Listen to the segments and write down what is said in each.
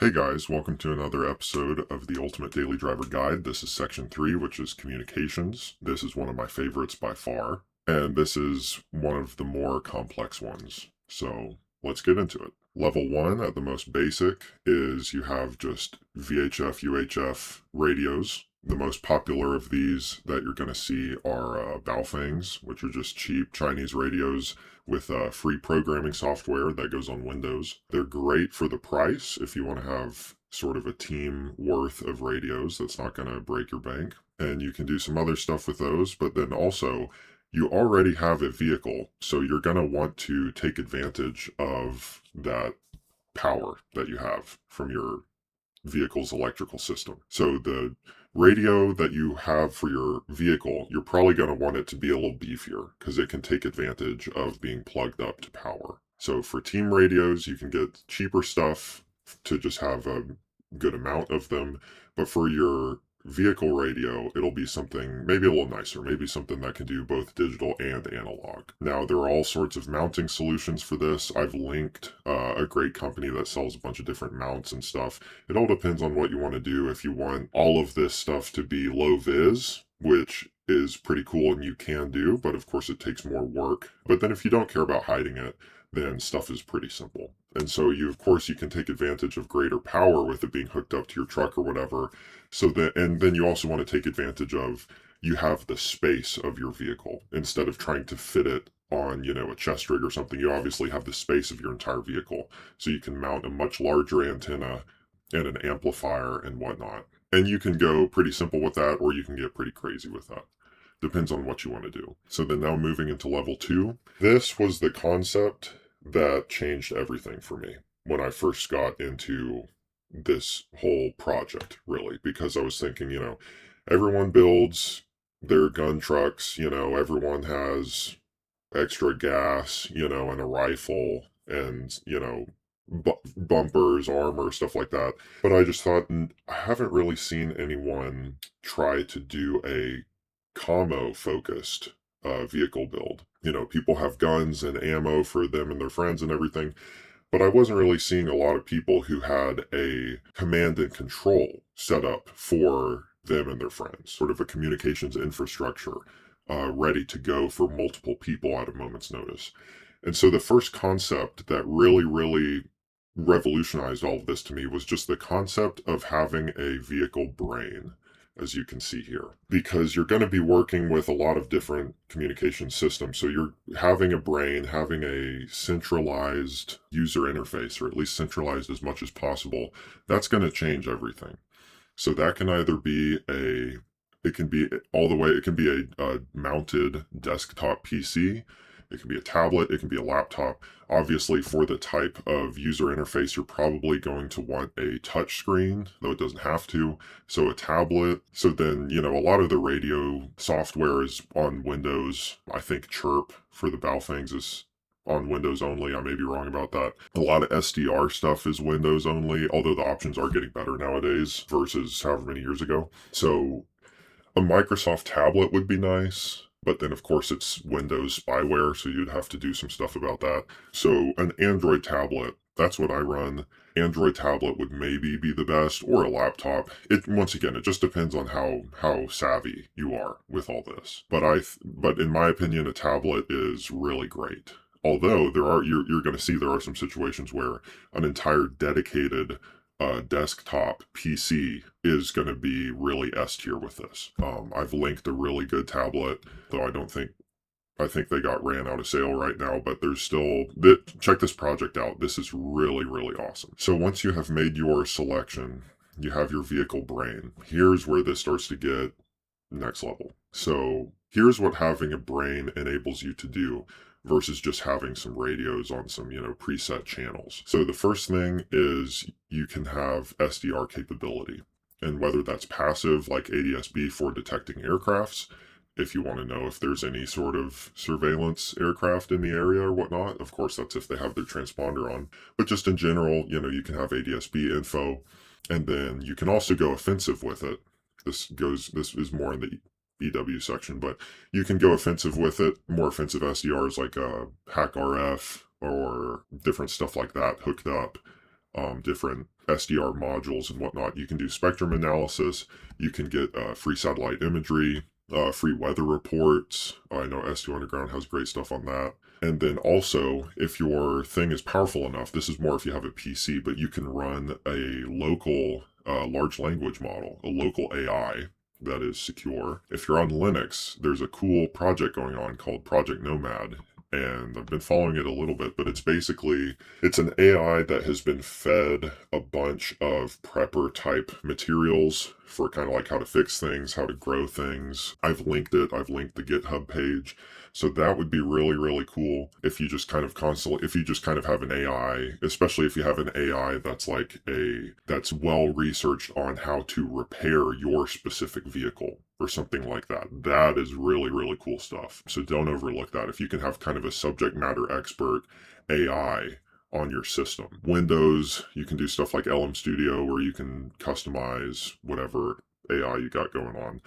Hey guys, welcome to another episode of the Ultimate Daily Driver Guide. This is section 3, which is communications. This is one of my favorites by far, and this is one of the more complex ones. So let's get into it. Level 1, at the most basic, is you have just VHF, UHF radios. The most popular of these that you're going to see are Baofangs, which are just cheap Chinese radios with free programming software that goes on Windows. They're great for the price if you want to have sort of a team worth of radios that's not going to break your bank. And you can do some other stuff with those, but then also you already have a vehicle, so you're going to want to take advantage of that power that you have from your vehicle's electrical system. So the radio that you have for your vehicle, you're probably going to want it to be a little beefier because it can take advantage of being plugged up to power. So for team radios, you can get cheaper stuff to just have a good amount of them. But for your vehicle radio, it'll be something maybe a little nicer, maybe something that can do both digital and analog. Now, there are all sorts of mounting solutions for this. I've linked a great company that sells a bunch of different mounts and stuff. It all depends on what you want to do. If you want all of this stuff to be low vis, which is pretty cool and you can do, but of course it takes more work. But then if you don't care about hiding it, then stuff is pretty simple. And so of course you can take advantage of greater power with it being hooked up to your truck or whatever. And then you also want to take advantage of, you have the space of your vehicle instead of trying to fit it on, a chest rig or something. You obviously have the space of your entire vehicle. So you can mount a much larger antenna and an amplifier and whatnot. And you can go pretty simple with that, or you can get pretty crazy with that. Depends on what you want to do. So then now moving into level 2, this was the concept that changed everything for me when I first got into this whole project, really, because I was thinking, everyone builds their gun trucks, everyone has extra gas, and a rifle and, bumpers, armor, stuff like that. But I just thought, I haven't really seen anyone try to do a commo focused vehicle build. People have guns and ammo for them and their friends and everything, but I wasn't really seeing a lot of people who had a command and control set up for them and their friends, sort of a communications infrastructure ready to go for multiple people at a moment's notice. And so the first concept that really, really revolutionized all of this to me was just the concept of having a vehicle brain, as you can see here, because you're going to be working with a lot of different communication systems. So you're having a brain, having a centralized user interface, or at least centralized as much as possible. That's going to change everything. So that can either be it can be all the way, it can be a mounted desktop PC. It can be a tablet, it can be a laptop. Obviously, for the type of user interface, you're probably going to want a touch screen, though it doesn't have to. So a tablet. So then, a lot of the radio software is on Windows. I think Chirp for the Baofangs is on Windows only. I may be wrong about that. A lot of SDR stuff is Windows only, although the options are getting better nowadays versus however many years ago. So a Microsoft tablet would be nice. But then, of course, it's Windows spyware, so you'd have to do some stuff about that. So an Android tablet, that's what I run. Android tablet would maybe be the best, or a laptop. Once again, it just depends on how savvy you are with all this. But in my opinion, a tablet is really great. Although you're going to see there are some situations where an entire dedicated desktop PC is going to be really S tier with this. I've linked a really good tablet, though I think they got ran out of sale right now, but there's still, check this project out. This is really, really awesome. So once you have made your selection, you have your vehicle brain. Here's where this starts to get next level. So here's what having a brain enables you to do versus just having some radios on some, preset channels. So the first thing is you can have SDR capability. And whether that's passive, like ADS-B for detecting aircrafts, if you want to know if there's any sort of surveillance aircraft in the area or whatnot, of course, that's if they have their transponder on. But just in general, you can have ADS-B info, and then you can also go offensive with it. This is more in the EW section, but you can go offensive with it, more offensive SDRs like Hack RF or different stuff like that hooked up, different SDR modules and whatnot. You can do spectrum analysis. You can get free satellite imagery, free weather reports. I know S2 Underground has great stuff on that. And then also, if your thing is powerful enough, this is more if you have a PC, but you can run a local large language model, a local AI that is secure. If you're on Linux, there's a cool project going on called Project Nomad, and I've been following it a little bit, but it's an AI that has been fed a bunch of prepper type materials for kind of like how to fix things, how to grow things. I've linked it. I've linked the GitHub page. So that would be really, really cool if you just kind of have an AI, especially if you have an AI that's well researched on how to repair your specific vehicle or something like that. That is really, really cool stuff. So don't overlook that. If you can have kind of a subject matter expert AI on your system. Windows, you can do stuff like LM Studio where you can customize whatever AI you got going on.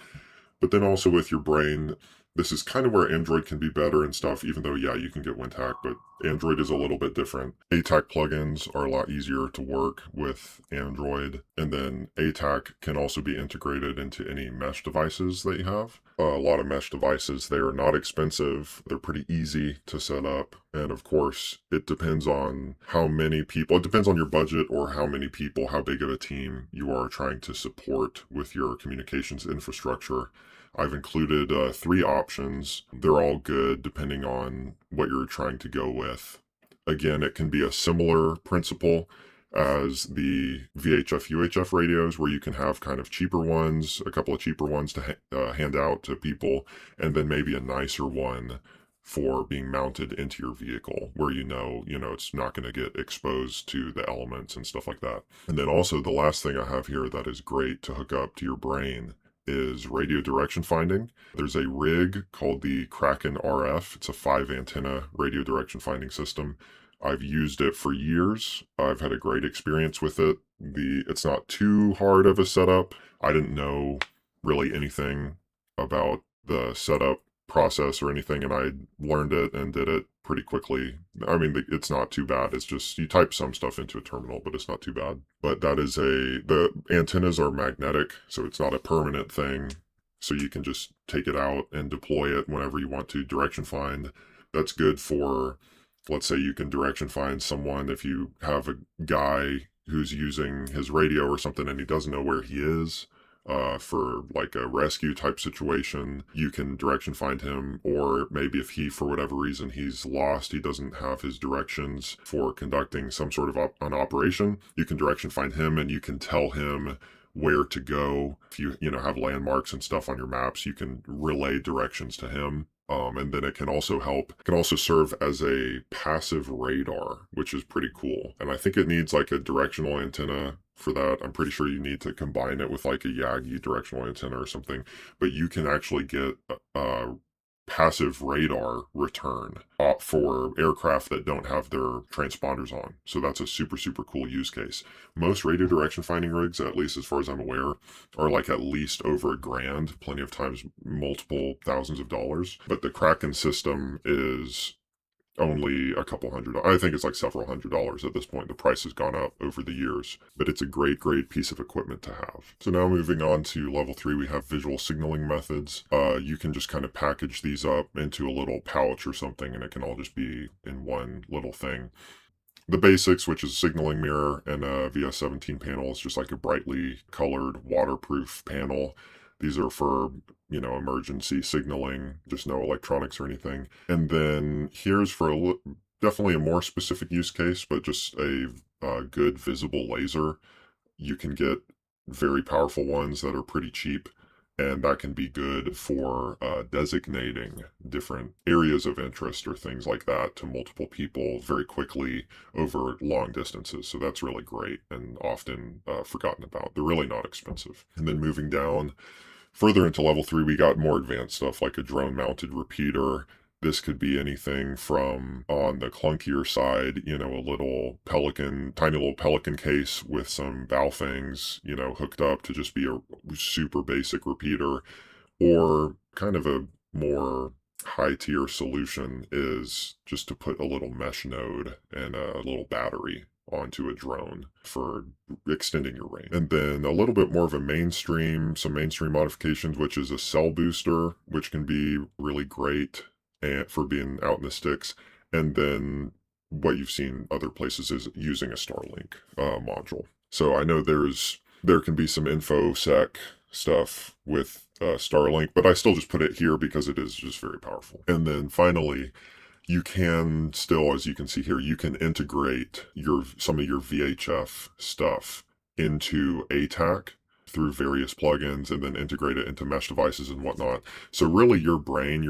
But then also with your brain, this is kind of where Android can be better and stuff, even though, yeah, you can get WinTAC, but Android is a little bit different. ATAC plugins are a lot easier to work with Android, and then ATAC can also be integrated into any mesh devices that you have. A lot of mesh devices, they are not expensive, they're pretty easy to set up, and of course, it depends on how many people, it depends on your budget or how many people, how big of a team you are trying to support with your communications infrastructure. I've included 3 options. They're all good depending on what you're trying to go with. Again, it can be a similar principle as the VHF UHF radios, where you can have kind of cheaper ones, a couple of cheaper ones to hand out to people, and then maybe a nicer one for being mounted into your vehicle where you know it's not going to get exposed to the elements and stuff like that. And then also the last thing I have here that is great to hook up to your brain is radio direction finding. There's a rig called the Kraken RF. It's a 5 antenna radio direction finding system. I've used it for years. I've had a great experience with it. It's not too hard of a setup. I didn't know really anything about the setup process or anything, and I learned it and did it pretty quickly. I mean, it's not too bad. It's just you type some stuff into a terminal, but it's not too bad. But the antennas are magnetic, so it's not a permanent thing. So you can just take it out and deploy it whenever you want to direction find. That's good for, let's say you can direction find someone if you have a guy who's using his radio or something and he doesn't know where he is. For like a rescue type situation, you can direction find him, or maybe if he, for whatever reason, he's lost, he doesn't have his directions for conducting some sort of an operation, you can direction find him and you can tell him where to go. If you have landmarks and stuff on your maps, you can relay directions to him. And then it can also serve as a passive radar, which is pretty cool. And I think it needs like a directional antenna for that. I'm pretty sure you need to combine it with like a Yagi directional antenna or something, but you can actually get passive radar return for aircraft that don't have their transponders on. So that's a super, super cool use case. Most radio direction finding rigs, at least as far as I'm aware, are like at least over $1,000, plenty of times multiple thousands of dollars. But the Kraken system is only a couple hundred. I think it's like several $100s at this point. The price has gone up over the years, but it's a great, great piece of equipment to have. So now moving on to level 3, we have visual signaling methods. You can just kind of package these up into a little pouch or something, and it can all just be in one little thing. The basics, which is a signaling mirror and a VS17 panel, is just like a brightly colored waterproof panel. These are for, emergency signaling, just no electronics or anything. And then here's for definitely a more specific use case, but just a good visible laser. You can get very powerful ones that are pretty cheap, and that can be good for designating different areas of interest or things like that to multiple people very quickly over long distances. So that's really great and often forgotten about. They're really not expensive. And then moving down further into level 3, we got more advanced stuff like a drone mounted repeater. This could be anything from, on the clunkier side, a tiny little Pelican case with some Baofengs, hooked up to just be a super basic repeater, or kind of a more high tier solution is just to put a little mesh node and a little battery onto a drone for extending your range. And then a little bit more of some mainstream modifications, which is a cell booster, which can be really great and for being out in the sticks. And then what you've seen other places is using a Starlink module. So I know there can be some infosec stuff with Starlink, but I still just put it here because it is just very powerful. And then finally, you can still, as you can see here, you can integrate some of your VHF stuff into ATAC through various plugins and then integrate it into mesh devices and whatnot. So really your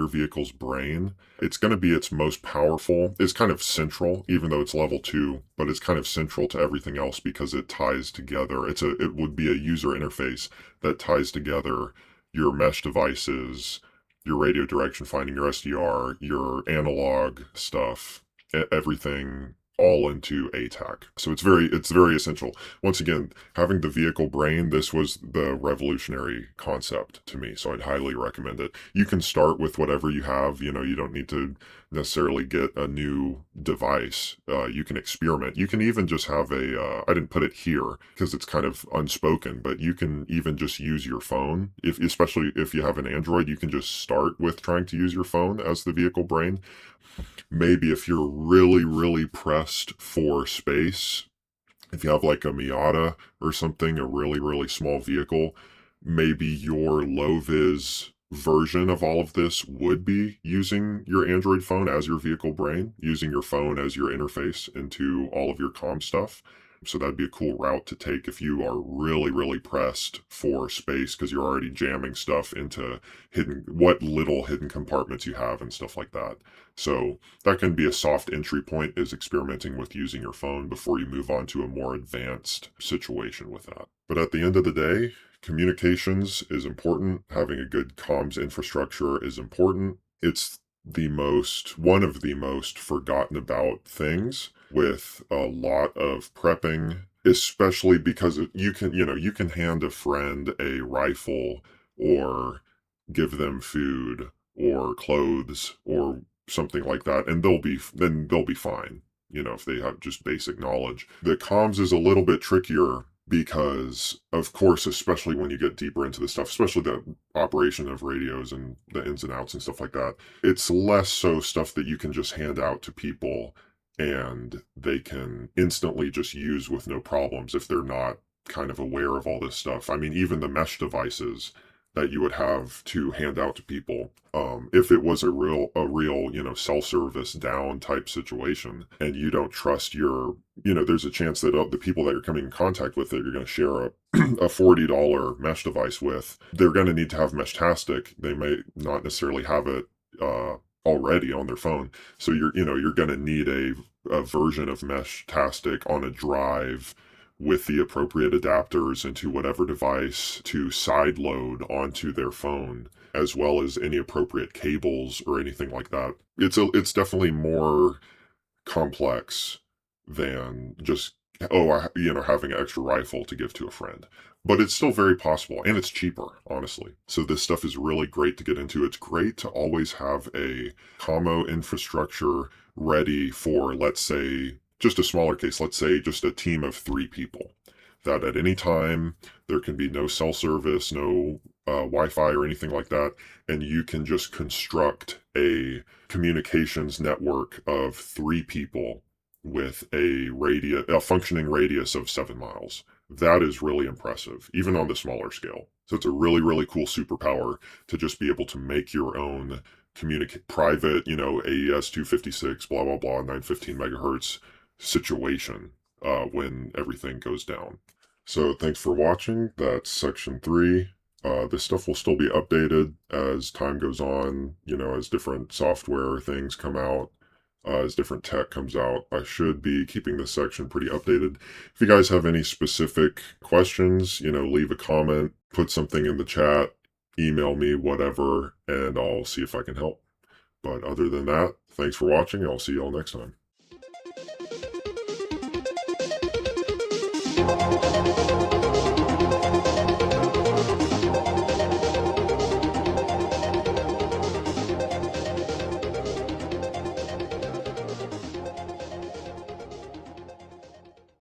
vehicle's brain, it's going to be its most powerful. It's kind of central, even though it's level 2, but it's kind of central to everything else because it ties together. It would be a user interface that ties together your mesh devices, your radio direction finding, your SDR, your analog stuff, everything all into ATAC. So it's very essential. Once again, having the vehicle brain, this was the revolutionary concept to me. So I'd highly recommend it. You can start with whatever you have. You don't need to necessarily get a new device. You can experiment. You can even just have I didn't put it here because it's kind of unspoken, but you can even just use your phone. Especially if you have an Android, you can just start with trying to use your phone as the vehicle brain. Maybe if you're really, really pressed for space, if you have like a Miata or something, a really, really small vehicle, maybe your low-vis version of all of this would be using your Android phone as your vehicle brain, using your phone as your interface into all of your comm stuff. So that'd be a cool route to take if you are really, really pressed for space because you're already jamming stuff into what little hidden compartments you have and stuff like that. So that can be a soft entry point, is experimenting with using your phone before you move on to a more advanced situation with that. But at the end of the day, communications is important. Having a good comms infrastructure is important. It's one of the most forgotten about things, with a lot of prepping, especially because you can hand a friend a rifle or give them food or clothes or something like that, and they'll be fine, if they have just basic knowledge. The comms is a little bit trickier because, of course, especially when you get deeper into the stuff, especially the operation of radios and the ins and outs and stuff like that, it's less so stuff that you can just hand out to people and they can instantly just use with no problems if they're not kind of aware of all this stuff. I mean, even the mesh devices that you would have to hand out to people, if it was a real cell service down type situation and you don't trust there's a chance that the people that you're coming in contact with that you're going to share a $40 mesh device with, they're going to need to have Meshtastic. They may not necessarily have it already on their phone. So you're going to need a version of Meshtastic on a drive with the appropriate adapters into whatever device to sideload onto their phone, as well as any appropriate cables or anything like that. It's definitely more complex than just having an extra rifle to give to a friend. But it's still very possible, and it's cheaper, honestly. So this stuff is really great to get into. It's great to always have a commo infrastructure ready for, let's say, just a smaller case, let's say just a team of 3 people, that at any time there can be no cell service, no Wi-Fi or anything like that, and you can just construct a communications network of 3 people with a functioning radius of 7 miles. That is really impressive, even on the smaller scale. So it's a really, really cool superpower to just be able to make your own private, AES 256, blah, blah, blah, 915 megahertz situation when everything goes down. So thanks for watching. That's section 3. This stuff will still be updated as time goes on, as different software things come out, as different tech comes out. I should be keeping this section pretty updated. If you guys have any specific questions, leave a comment, put something in the chat, email me, whatever, and I'll see if I can help. But other than that, thanks for watching. I'll see y'all next time.